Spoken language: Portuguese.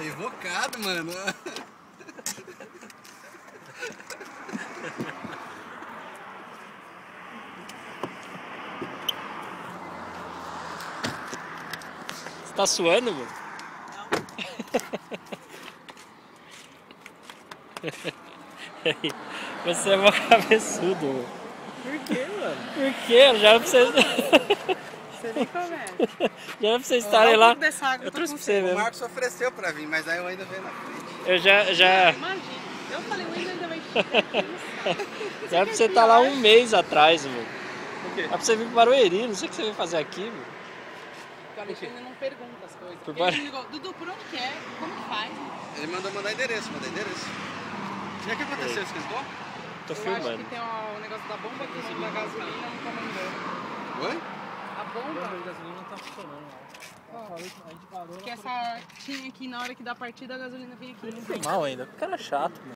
invocado, mano. Você tá suando, mano? Não. Você é mó cabeçudo, mano. Por quê, mano? Por quê? Já era pra vocês... Você nem começa. Já era pra vocês estarem lá. Eu trouxe pra você O mesmo. Marcos ofereceu pra vir, mas aí eu ainda veio na frente. Eu já... Imagina. Eu falei, o Wendel ainda vai ficar aqui no saco. Já era pra você estar lá um mês atrás, mano. O quê? Era pra você vir pro Barueri, não sei o que você veio fazer aqui, mano. O Alexandre não pergunta as coisas. Por Ele me ligou, Dudu, por onde que é? Como que faz? Ele mandar endereço. E aí o que aconteceu? Esqueceu? Tô Eu acho filmando. que tem o negócio da bomba aqui da gasolina não tá mandando. Oi? A bomba? A gasolina não tá funcionando lá. A gente parou. Que essa tinha aqui na hora que dá a partida a gasolina vem aqui. Foi mal ainda. O cara é chato, mano.